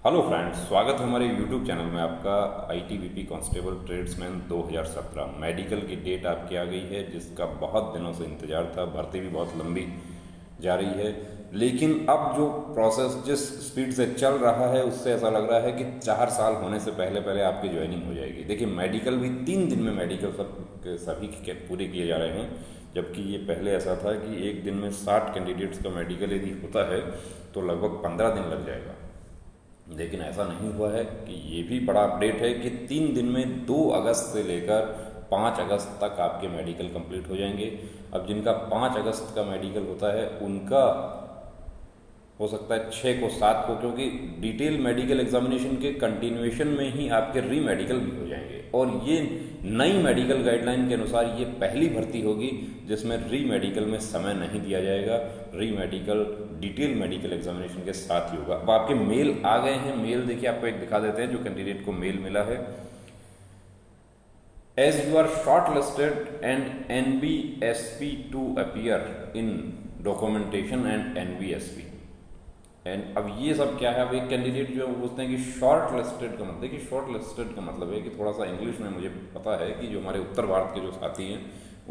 Hello friends, स्वागत है हमारे यूट्यूब चैनल में आपका। आईटीबीपी कांस्टेबल ट्रेड्समैन 2017 मेडिकल की डेट आपकी आ गई है, जिसका बहुत दिनों से इंतजार था। भर्ती भी बहुत लंबी जा रही है, लेकिन अब जो प्रोसेस जिस स्पीड से चल रहा है उससे ऐसा लग रहा है कि 4 साल होने से पहले पहले आपकी ज्वाइनिंग हो जाएगी। देखिए, मेडिकल भी 3 दिन में मेडिकल सभी के पूरे किए जा रहे हैं, जबकि ये पहले ऐसा था कि एक दिन में 60 कैंडिडेट्स का मेडिकल यदि होता है तो लगभग 15 दिन लग जाएगा। लेकिन ऐसा नहीं हुआ है कि ये भी बड़ा अपडेट है कि 3 दिन में 2 अगस्त से लेकर 5 अगस्त तक आपके मेडिकल कंप्लीट हो जाएंगे। अब जिनका 5 अगस्त का मेडिकल होता है उनका हो सकता है 6 को 7 को, क्योंकि डिटेल मेडिकल एग्जामिनेशन के कंटिन्यूएशन में ही आपके री मेडिकल भी हो जाएंगे। और ये नई मेडिकल गाइडलाइन के अनुसार ये पहली भर्ती होगी जिसमें री मेडिकल में समय नहीं दिया जाएगा। री मेडिकल डिटेल मेडिकल एग्जामिनेशन के साथ ही होगा। अब आपके मेल आ गए हैं। मेल देखिए, आपको एक दिखा देते हैं जो कैंडिडेट को मेल मिला है। As you are shortlisted and NBSP to appear in documentation and NBSP and अब ये सब क्या है। अब एक कैंडिडेट जो पूछते हैं कि शॉर्ट लिस्टेड का मतलब, देखिए शॉर्ट लिस्टेड का मतलब है कि थोड़ा सा इंग्लिश में मुझे पता है कि जो हमारे उत्तर भारत के जो साथी हैं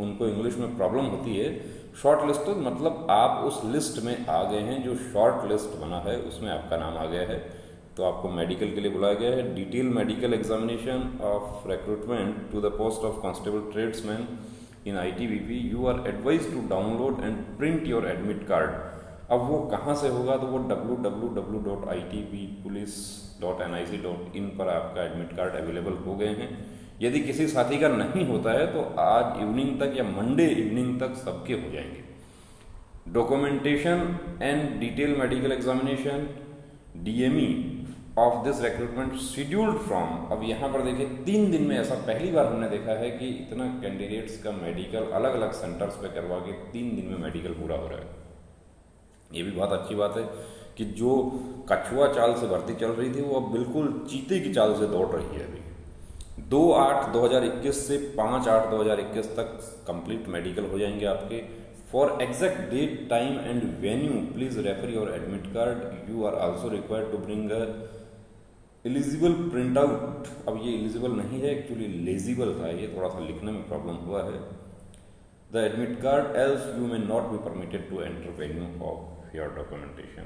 उनको इंग्लिश में प्रॉब्लम होती है। शॉर्ट लिस्टेड मतलब आप उस लिस्ट में आ गए हैं, जो शॉर्ट लिस्ट बना है उसमें आपका नाम आ गया है, तो आपको मेडिकल के लिए बुलाया गया है। Detail medical examination of recruitment to the post of constable tradesman in ITBP। You are advise to download and print your admit card. अब वो कहाँ से होगा, तो वो www.itbpolice.nic.in पर आपका एडमिट कार्ड अवेलेबल हो गए हैं। यदि किसी साथी का नहीं होता है तो आज इवनिंग तक या मंडे इवनिंग तक सबके हो जाएंगे। Documentation and detail medical examination DME of this recruitment scheduled from. अब यहाँ पर देखिए 3 दिन में, ऐसा पहली बार हमने देखा है कि इतना कैंडिडेट्स का मेडिकल अलग अलग सेंटर्स पे करवा के 3 दिन में मेडिकल पूरा हो रहा है। ये भी बहुत अच्छी बात है कि जो कछुआ चाल से भर्ती चल रही थी वो अब बिल्कुल चीते की चाल से दौड़ रही है। अभी 2/8/2021 से 5/8/2021 तक कंप्लीट मेडिकल हो जाएंगे आपके। For exact date, time and venue please refer your admit card. You are also required to bring a eligible print out. अब ये एलिजिबल नहीं है, एक्चुअली लेजिबल था, ये थोड़ा सा लिखने में प्रॉब्लम हुआ है। The admit card else you may not be permitted to enter venue of your documentation.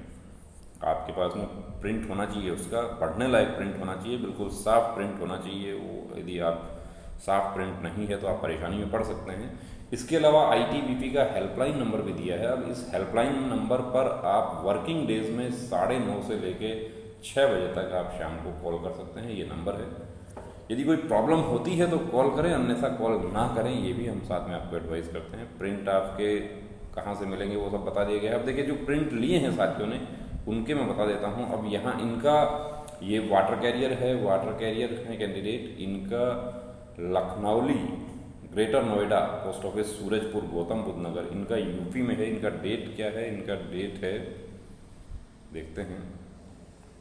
आपके पास में प्रिंट होना चाहिए, उसका पढ़ने लायक प्रिंट होना चाहिए, बिल्कुल साफ प्रिंट होना चाहिए। वो यदि आप साफ प्रिंट नहीं है तो आप परेशानी में पड़ सकते हैं। इसके अलावा ITBP का हेल्पलाइन नंबर भी दिया है। अब इस हेल्पलाइन नंबर पर आप वर्किंग डेज में 9:30 से लेके 6 बजे तक आप शाम को कॉल कर सकते हैं। ये नंबर है। यदि कोई प्रॉब्लम होती है तो कॉल करें, अन्यथा कॉल ना करें, ये भी हम साथ में आपको एडवाइस करते हैं। प्रिंट आपके कहाँ से मिलेंगे वो सब बता दिया गया है। अब देखिए, जो प्रिंट लिए हैं साथियों ने उनके मैं बता देता हूँ। अब यहाँ इनका ये वाटर कैरियर है, वाटर कैरियर है कैंडिडेट। इनका Lakhnauli, greater Noida post office, Surajpur, Gautam Buddh Nagar, इनका यूपी में है। इनका डेट क्या है, इनका डेट है, देखते हैं,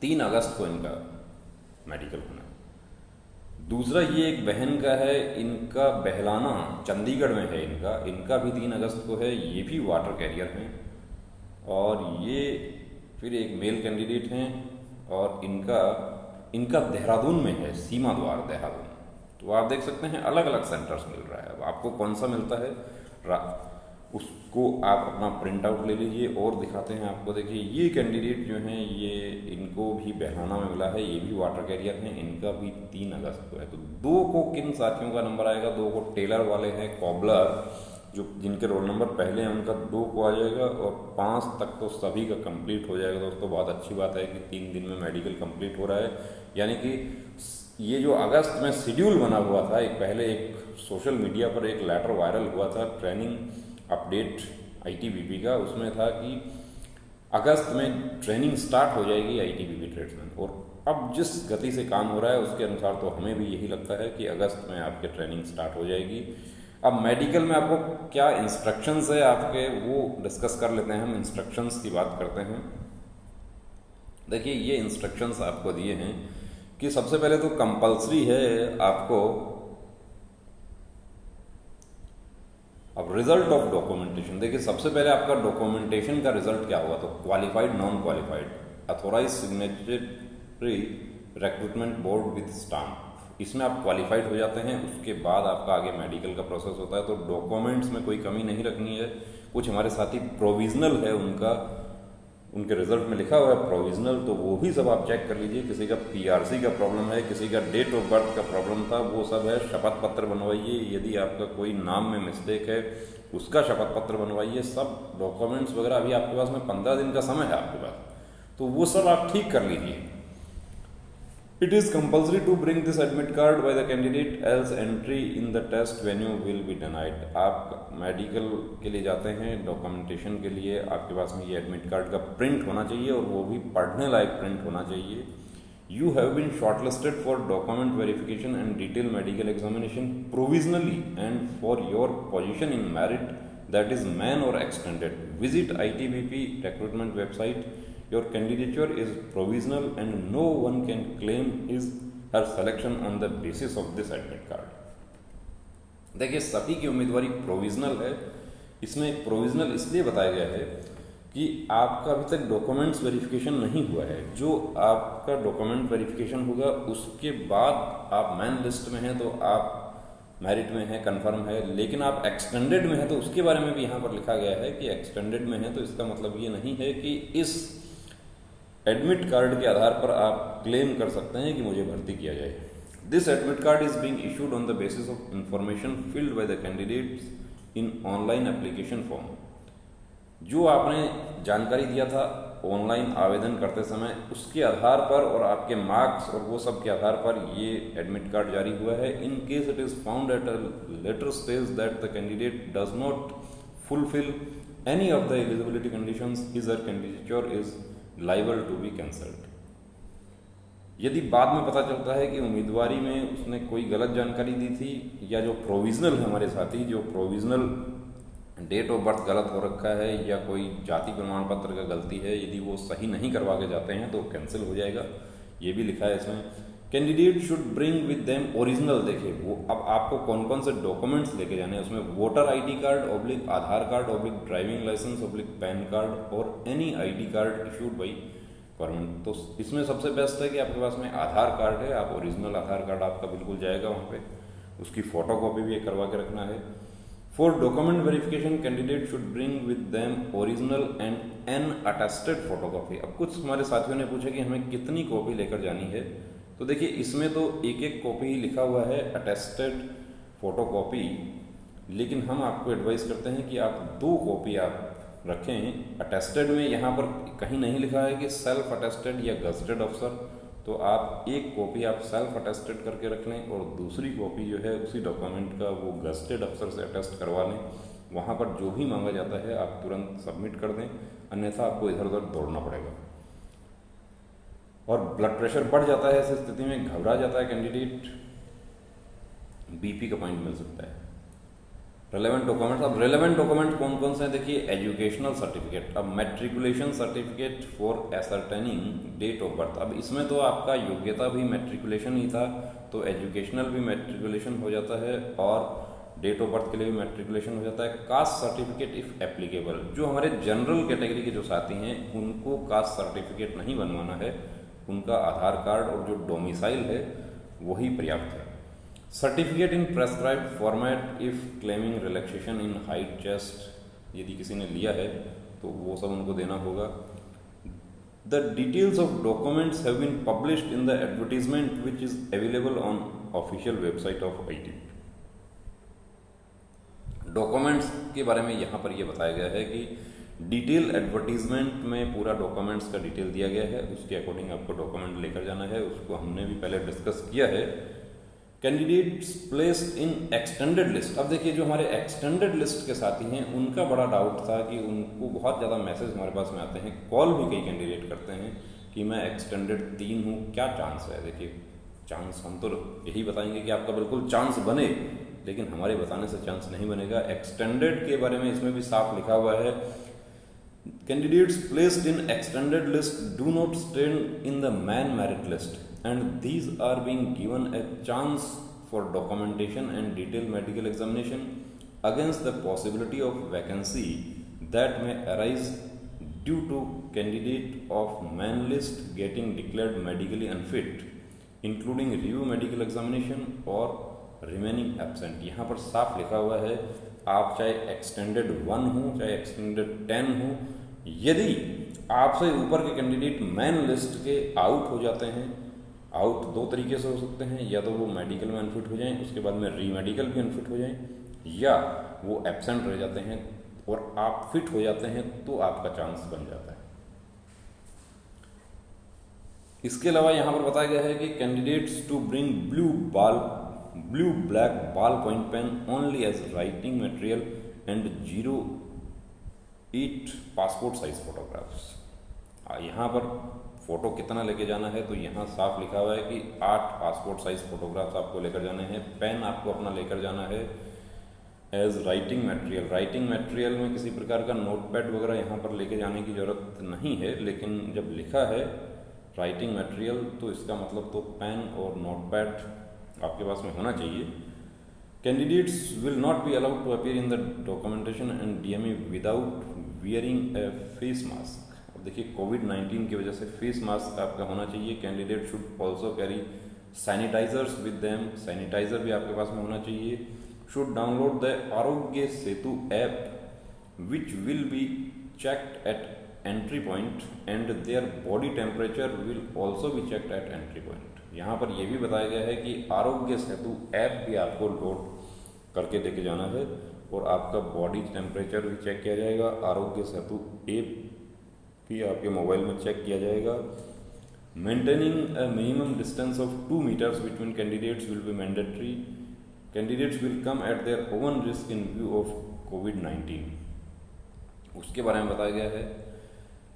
3 अगस्त को इनका मेडिकल होना है। दूसरा ये एक बहन का है, इनका बहलाना चंडीगढ़ में है। इनका भी 3 अगस्त को है। ये भी वाटर कैरियर हैं। और ये फिर एक मेल कैंडिडेट हैं और इनका देहरादून में है, सीमा द्वार देहरादून। तो आप देख सकते हैं अलग अलग सेंटर्स मिल रहा है। अब आपको कौन सा मिलता है उसको आप अपना प्रिंट आउट ले लीजिए और दिखाते हैं आपको। देखिए, ये कैंडिडेट जो हैं ये इनको भी बहलाना में मिला है, ये भी वाटर कैरियर हैं। इनका भी 3 अगस्त को है। तो 2 को किन साथियों का नंबर आएगा, 2 को टेलर वाले हैं, कॉबलर, जो जिनके रोल नंबर पहले हैं उनका 2 को आ जाएगा और 5 तक तो सभी का कंप्लीट हो जाएगा। दोस्तों, बहुत अच्छी बात है कि 3 दिन में मेडिकल कंप्लीट हो रहा है। यानी कि ये जो अगस्त में शेड्यूल बना हुआ था, एक पहले एक सोशल मीडिया पर एक लेटर वायरल हुआ था ट्रेनिंग अपडेट ITBP का, उसमें था कि अगस्त में ट्रेनिंग स्टार्ट हो जाएगी ITBP ट्रेड्समैन। और अब जिस गति से काम हो रहा है उसके अनुसार तो हमें भी यही लगता है कि अगस्त में आपके ट्रेनिंग स्टार्ट हो जाएगी। अब मेडिकल में आपको क्या इंस्ट्रक्शंस है आपके, वो डिस्कस कर लेते हैं। हम इंस्ट्रक्शंस की बात करते हैं। देखिए, ये इंस्ट्रक्शंस आपको दिए हैं कि सबसे पहले तो कंपलसरी है आपको अब रिजल्ट ऑफ डॉक्यूमेंटेशन। देखिए, सबसे पहले आपका डॉक्यूमेंटेशन का रिजल्ट क्या होगा, तो qualified, non qualified, authorize signature recruitment board with stamp. इसमें आप क्वालिफाइड हो जाते हैं, उसके बाद आपका आगे मेडिकल का प्रोसेस होता है। तो डॉक्यूमेंट्स में कोई कमी नहीं रखनी है। कुछ हमारे साथी प्रोविजनल है, उनके रिजल्ट में लिखा हुआ है प्रोविजनल, तो वो भी सब आप चेक कर लीजिए। किसी का पीआरसी का प्रॉब्लम है, किसी का डेट ऑफ बर्थ का प्रॉब्लम था, वो सब है। शपथ पत्र बनवाइए, यदि आपका कोई नाम में मिस्टेक है उसका शपथ पत्र बनवाइए। सब डॉक्यूमेंट्स वगैरह अभी आपके पास में 15 दिन का समय है आपके पास, तो वो सब आप ठीक कर लीजिए। It is compulsory to bring this admit card by the candidate, else entry in the test venue will be denied। आप मेडिकल के लिए जाते हैं, डॉक्यूमेंटेशन के लिए आपके पास में ये एडमिट कार्ड का प्रिंट होना चाहिए, और वो भी पढ़ने लायक प्रिंट होना चाहिए। You have been shortlisted for document verification and detailed medical examination provisionally and for your position in merit, that is man or extended, visit ITBP recruitment website। Your candidature is provisional and no one can claim his her selection on the basis of this admit card। देखिए, सभी की उम्मीदवारी provisional है। इसमें provisional इसलिए बताया गया है कि आपका अभी तक डॉक्यूमेंट्स वेरिफिकेशन नहीं हुआ है। जो आपका डॉक्यूमेंट वेरिफिकेशन होगा उसके बाद आप मैन लिस्ट में हैं, तो आप मेरिट में है, कंफर्म है। लेकिन आप एक्सटेंडेड में है, तो उसके बारे में भी यहाँ पर लिखा गया है कि एक्सटेंडेड में है, तो इसका मतलब ये नहीं है कि इस एडमिट कार्ड के आधार पर आप क्लेम कर सकते हैं कि मुझे भर्ती किया जाए। This admit card is being issued on the basis of information filled by the candidates in online application form. जो आपने जानकारी दिया था ऑनलाइन आवेदन करते समय, उसके आधार पर और आपके मार्क्स और वो सब के आधार पर ये एडमिट कार्ड जारी हुआ है। In case it is found at a later stage that the candidate does not fulfil any of the eligibility conditions, his or candidature is liable to be cancelled. यदि बाद में पता चलता है कि उम्मीदवारी में उसने कोई गलत जानकारी दी थी, या जो प्रोविजनल है हमारे साथी, जो प्रोविजनल डेट ऑफ बर्थ गलत हो रखा है या कोई जाति प्रमाण पत्र का गलती है, यदि वो सही नहीं करवा के जाते हैं तो कैंसिल हो जाएगा। ये भी लिखा है इसमें। Candidate should bring with them original. देखिए, वो अब आपको कौन कौन से डॉक्यूमेंट्स लेके जाने हैं, उसमें voter ID card oblique Aadhaar card oblique driving licence oblique PAN card और any ID card issued by government. तो इसमें सबसे बेस्ट है कि आपके पास में आधार कार्ड है, आप ओरिजिनल आधार कार्ड आपका बिल्कुल जाएगा वहाँ पे, उसकी फोटो कॉपी भी करवा के रखना है। For document verification candidate should bring with them original and an attested photo copy. अब कुछ हमारे साथियों ने पूछा कि हमें कितनी कॉपी लेकर जानी है, तो देखिए इसमें तो एक एक कॉपी ही लिखा हुआ है, अटेस्टेड फोटो कॉपी, लेकिन हम आपको एडवाइस करते हैं कि आप 2 कॉपी आप रखें। अटेस्टेड में यहाँ पर कहीं नहीं लिखा है कि सेल्फ अटेस्टेड या गजटेड अफसर, तो आप एक कॉपी आप सेल्फ अटेस्टेड करके रख लें और दूसरी कॉपी जो है उसी डॉक्यूमेंट का वो गजटेड अफसर से अटेस्ट करवा लें। वहाँ पर जो भी मांगा जाता है आप तुरंत सबमिट कर दें, अन्यथा आपको इधर उधर दौड़ना पड़ेगा। और ब्लड प्रेशर बढ़ जाता है, ऐसी स्थिति में घबरा जाता है कैंडिडेट, बीपी का पॉइंट मिल सकता है। रेलेवेंट डॉक्यूमेंट्स, अब रेलेवेंट डॉक्यूमेंट कौन कौन से हैं देखिए। एजुकेशनल सर्टिफिकेट, अब matriculation certificate for ascertaining date of birth. अब इसमें तो आपका योग्यता भी मैट्रिकुलेशन ही था, तो एजुकेशनल भी मैट्रिकुलेशन हो जाता है और डेट ऑफ बर्थ के लिए भी मैट्रिकुलेशन हो जाता है। कास्ट सर्टिफिकेट इफ एप्लीकेबल, जो हमारे जनरल कैटेगरी के जो साथी हैं उनको कास्ट सर्टिफिकेट नहीं बनवाना है, उनका आधार कार्ड और जो डोमिसाइल है वही पर्याप्त है। Certificate in prescribed format if claiming relaxation in height chest, यदि किसी ने लिया है तो वो सब उनको देना होगा। The details of documents have been published in the advertisement which is available on official website of IT। Documents के बारे में यहाँ पर यह बताया गया है कि डिटेल एडवर्टीजमेंट में पूरा डॉक्यूमेंट्स का डिटेल दिया गया है, उसके अकॉर्डिंग आपको डॉक्यूमेंट लेकर जाना है। उसको हमने भी पहले डिस्कस किया है। Candidates placed in extended list, अब देखिए जो हमारे एक्सटेंडेड लिस्ट के साथी हैं उनका बड़ा डाउट था कि उनको बहुत ज़्यादा मैसेज हमारे पास में आते हैं, कॉल भी कई कैंडिडेट करते हैं कि मैं एक्सटेंडेड 3 हूँ, क्या चांस है। देखिए चांस हम तो यही बताएंगे कि आपका बिल्कुल चांस बने, लेकिन हमारे बताने से चांस नहीं बनेगा। एक्सटेंडेड के बारे में इसमें भी साफ लिखा हुआ है, candidates placed in extended list do not stand in the man merit list and these are being given a chance for documentation and detailed medical examination against the possibility of vacancy that may arise due to candidate of main list getting declared medically unfit including review medical examination और remaining absent. यहाँ पर साफ लिखा हुआ है, आप चाहे extended 1 हो चाहे एक्सटेंडेड 10 हो, यदि आपसे ऊपर के कैंडिडेट मेन लिस्ट के आउट हो जाते हैं, आउट दो तरीके से हो सकते हैं, या तो वो मेडिकल में अनफिट हो जाएं, उसके बाद में री मेडिकल भी अनफिट हो जाएं, या वो एब्सेंट रह जाते हैं और आप फिट हो जाते हैं, तो आपका चांस बन जाता है। इसके अलावा यहाँ पर बताया गया है कि candidates to bring blue black ball point pen only as writing material and 08 passport size photographs. यहाँ पर फोटो कितना लेके जाना है, तो यहाँ साफ लिखा हुआ है कि 8 पासपोर्ट साइज फोटोग्राफ्स आपको लेकर जाने हैं। पेन आपको अपना लेकर जाना है as writing material. Writing material में किसी प्रकार का नोटपैड वगैरह यहाँ पर लेके जाने की जरूरत नहीं है, लेकिन जब लिखा है राइटिंग मटेरियल तो इसका मतलब तो पेन और नोटपैड आपके पास में होना चाहिए। Candidates will not be allowed to appear in the documentation and DME without wearing a face mask. अब देखिए कोविड-19 की वजह से फेस मास्क आपका होना चाहिए। Candidate should also carry sanitisers with them, sanitiser भी आपके पास में होना चाहिए। Should download the Arogya Setu app which will be checked at entry point and their body temperature will also be checked at entry point. यहाँ पर यह भी बताया गया है कि आरोग्य सेतु ऐप भी आपको लोड करके लेके जाना है और आपका बॉडी टेम्परेचर भी चेक किया जाएगा। आरोग्य सेतु ऐप भी आपके मोबाइल में चेक किया जाएगा। Maintaining a minimum distance of 2 metres between candidates will be mandatory. Candidates will come at their own risk in view of कोविड-19। उसके बारे में बताया गया है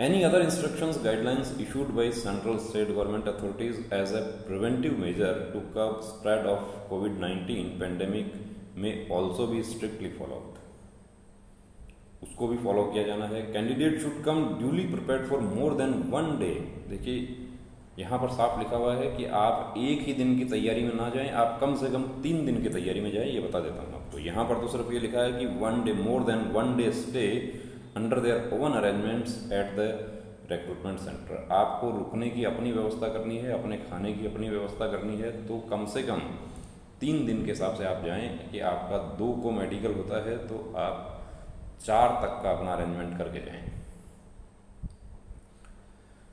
Any other instructions, guidelines issued by central state government authorities as a preventive measure to curb spread of COVID-19 pandemic may also be strictly followed. उसको भी follow किया जाना है। Candidate should come duly prepared for more than 1 day। देखिए यहाँ पर साफ लिखा हुआ है कि आप एक ही दिन की तैयारी में ना जाएं, आप कम से कम 3 दिन की तैयारी में जाएं, ये बता देता हूँ आपको। यहाँ पर तो सिर्फ ये लिखा है कि 1 day, more than 1 day stay under their own arrangements at the recruitment centre. आपको रुकने की अपनी व्यवस्था करनी है, अपने खाने की अपनी व्यवस्था करनी है, तो कम से कम 3 दिन के हिसाब से आप जाएं कि आपका 2 को मेडिकल होता है तो आप 4 तक का अपना अरेंजमेंट करके जाएं,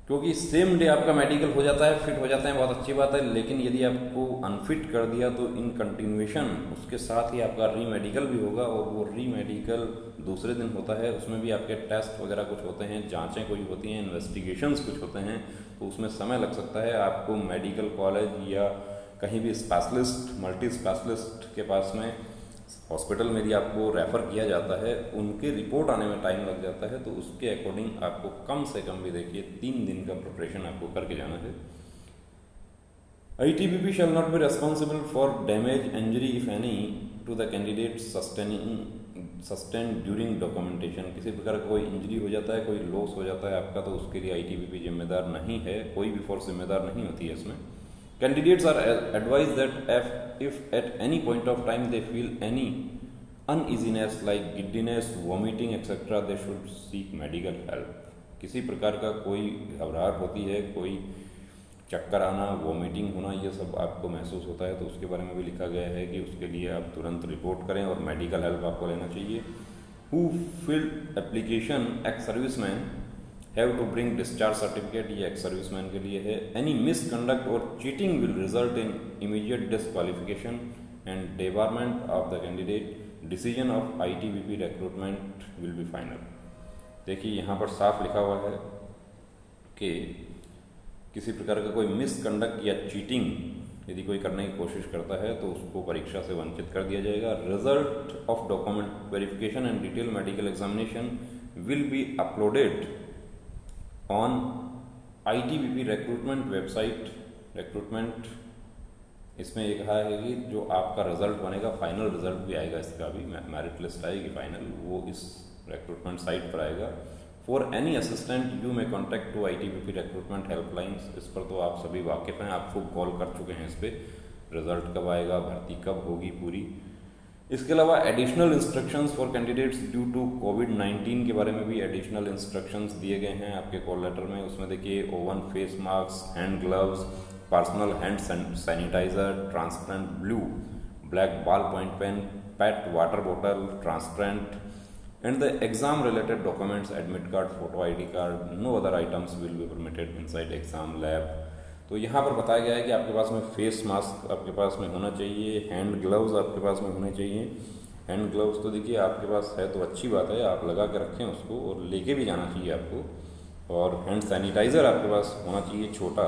क्योंकि सेम डे आपका मेडिकल हो जाता है, फिट हो जाता है, बहुत अच्छी बात है। लेकिन यदि आपको अनफिट कर दिया तो इन कंटिन्यूएशन उसके साथ ही आपका री मेडिकल भी होगा, और वो री मेडिकल दूसरे दिन होता है। उसमें भी आपके टेस्ट वगैरह कुछ होते हैं, जांचें कोई होती हैं, इन्वेस्टिगेशंस कुछ होते हैं, तो उसमें समय लग सकता है। आपको मेडिकल कॉलेज या कहीं भी स्पेशलिस्ट, मल्टी स्पेशलिस्ट के पास में हॉस्पिटल में यदि आपको रेफ़र किया जाता है, उनके रिपोर्ट आने में टाइम लग जाता है, तो उसके अकॉर्डिंग आपको कम से कम भी देखिए 3 दिन का प्रिपरेशन आपको करके जाना है। ITBP shall not be responsible for damage, injury if any to the candidate sustained during documentation। किसी प्रकार का कोई इंजरी हो जाता है, कोई लॉस हो जाता है आपका, तो उसके लिए ITBP जिम्मेदार नहीं है, कोई भी फोर्स जिम्मेदार नहीं होती है इसमें। Candidates are advised that if at any point of time they feel any uneasiness like giddiness, vomiting etc., they should seek medical help। किसी प्रकार का कोई घबराहट होती है, कोई चक्कर आना, वॉमिटिंग होना, ये सब आपको महसूस होता है, तो उसके बारे में भी लिखा गया है कि उसके लिए आप तुरंत रिपोर्ट करें और मेडिकल हेल्प आपको लेना चाहिए। Who filled application ex serviceman have to bring discharge certificate, ये एक्स सर्विसमैन के लिए है। Any misconduct or cheating will result in immediate disqualification and debarment of the candidate. Decision of ITBP recruitment will be final. देखिए यहाँ पर साफ लिखा हुआ है कि किसी प्रकार का कोई मिसकंडक्ट या चीटिंग यदि कोई करने की कोशिश करता है तो उसको परीक्षा से वंचित कर दिया जाएगा। Result of document verification and detail medical examination will be uploaded on ITBP recruitment website. Recruitment इसमें ये कहा है कि जो आपका रिजल्ट बनेगा, फाइनल रिजल्ट भी आएगा, इसका भी मेरिट लिस्ट आएगी फाइनल, वो इस रिक्रूटमेंट साइट पर आएगा। For any assistant you may contact to ITBP recruitment helplines. इस पर तो आप सभी वाकिफ़ हैं, आप खूब कॉल कर चुके हैं इस पर। रिजल्ट कब आएगा, भर्ती कब होगी पूरी, इसके अलावा additional instructions for candidates due to कोविड-19 के बारे में भी एडिशनल इंस्ट्रक्शंस दिए गए हैं आपके कॉल लेटर में। उसमें देखिए own face mask, hand gloves, personal hand sanitiser, transparent blue black ball point pen, pet water bottle, transparent and the exam related documents, admit card, photo ID card, no other items will be permitted inside exam lab। तो यहाँ पर बताया गया है कि आपके पास में फेस मास्क आपके पास में होना चाहिए, हैंड ग्लव्स आपके पास में होने चाहिए। हैंड ग्लव्स तो देखिए आपके पास है तो अच्छी बात है, आप लगा के रखें उसको और लेके भी जाना चाहिए आपको। और हैंड सैनिटाइज़र आपके पास होना चाहिए छोटा।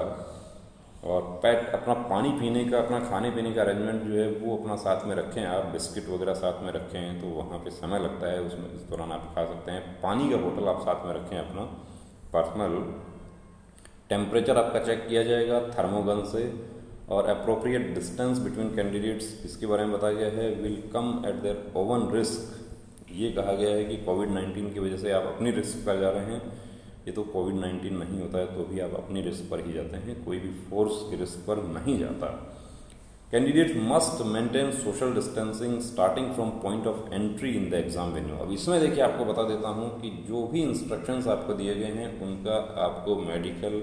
और पैट अपना पानी पीने का, अपना खाने पीने का अरेंजमेंट जो है वो अपना साथ में रखें। आप बिस्किट वगैरह साथ में रखें तो वहाँ पे समय लगता है, उसमें इस दौरान आप खा सकते हैं। पानी का बोतल आप साथ में रखें अपना पर्सनल। टेम्परेचर आपका चेक किया जाएगा थर्मोगन से। और अप्रोप्रिएट डिस्टेंस बिटवीन कैंडिडेट्स, इसके बारे में बताया गया है, will come at their own risk. ये कहा गया है कि कोविड-19 की वजह से आप अपनी रिस्क पर जा रहे हैं। ये तो कोविड-19 नहीं होता है तो भी आप अपनी रिस्क पर ही जाते हैं, कोई भी फोर्स की रिस्क पर नहीं जाता। Candidate must maintain social distancing starting from point of entry in the exam venue. अब इसमें देखिए आपको बता देता हूँ कि जो भी इंस्ट्रक्शंस आपको दिए गए हैं उनका आपको मेडिकल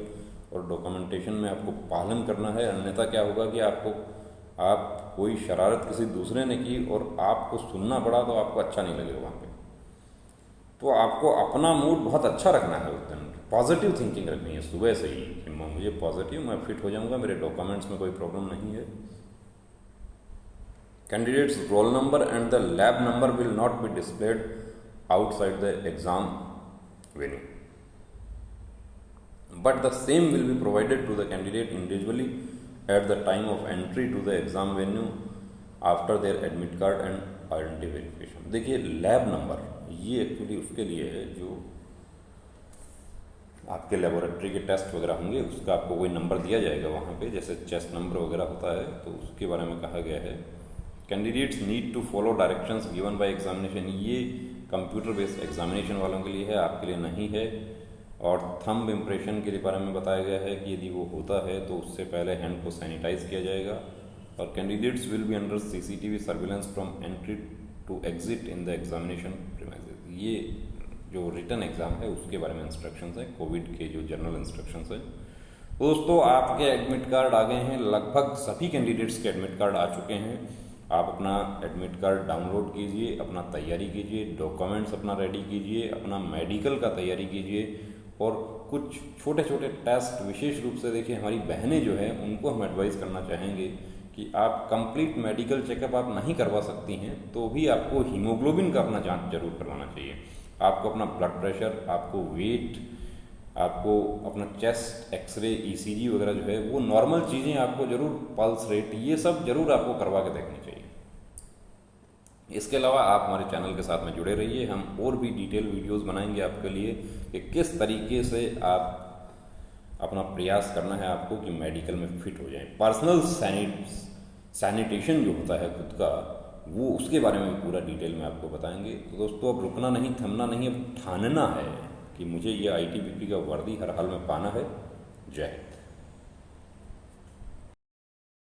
और डॉक्यूमेंटेशन में आपको पालन करना है। अन्यथा क्या होगा कि आप कोई शरारत किसी दूसरे ने की और आपको सुनना पड़ा तो आपको अच्छा नहीं लगेगा वहाँ पे। तो आपको अपना मूड बहुत अच्छा रखना है, उस दिन पॉजिटिव थिंकिंग रखनी है सुबह से ही कि मुझे पॉजिटिव, मैं फिट हो जाऊंगा, मेरे डॉक्यूमेंट्स में कोई प्रॉब्लम नहीं है। Candidates roll number and the lab number will not be displayed outside the exam venue, but the same will be provided to the candidate individually at the time of entry to the exam venue after their admit card and identity verification. देखिए lab number ये actually उसके लिए है जो आपके laboratory के test वगैरह होंगे, उसका आपको कोई नंबर दिया जाएगा वहाँ पे, जैसे चेस्ट नंबर वगैरह होता है, तो उसके बारे में कहा गया है। Candidates need to follow directions given by examination. ये कंप्यूटर बेस्ड एग्जामिनेशन वालों के लिए है, आपके लिए नहीं है। और थंब इम्प्रेशन के बारे में बताया गया है कि यदि वो होता है तो उससे पहले हैंड को सैनिटाइज किया जाएगा। और candidates will be under CCTV surveillance from entry to exit in the examination premises. ये जो रिटन एग्जाम है उसके बारे में इंस्ट्रक्शंस है, कोविड के जो जनरल इंस्ट्रक्शंस है। दोस्तों आपके एडमिट कार्ड आ गए हैं, लगभग सभी कैंडिडेट्स के एडमिट कार्ड आ चुके हैं। आप अपना एडमिट कार्ड डाउनलोड कीजिए, अपना तैयारी कीजिए, डॉक्यूमेंट्स अपना रेडी कीजिए, अपना मेडिकल का तैयारी कीजिए। और कुछ छोटे छोटे टेस्ट विशेष रूप से देखिए हमारी बहनें जो हैं उनको हम एडवाइस करना चाहेंगे कि आप कंप्लीट मेडिकल चेकअप आप नहीं करवा सकती हैं तो भी आपको हीमोग्लोबिन का अपना जांच जरूर करवाना चाहिए। आपको अपना ब्लड प्रेशर, आपको वेट, आपको अपना चेस्ट एक्सरे, ECG वगैरह जो है वो नॉर्मल चीज़ें आपको जरूर, पल्स रेट, ये सब जरूर आपको करवा के देखनी चाहिए। इसके अलावा आप हमारे चैनल के साथ में जुड़े रहिए, हम और भी डिटेल वीडियोस बनाएंगे आपके लिए कि किस तरीके से आप अपना प्रयास करना है आपको कि मेडिकल में फिट हो जाए। पर्सनल सैनिटेशन जो होता है खुद का, वो उसके बारे में पूरा डिटेल में आपको बताएंगे। तो दोस्तों अब रुकना नहीं, थमना नहीं, अब ठानना है कि मुझे ये ITBP का वर्दी हर हाल में पाना है। जय हिंद।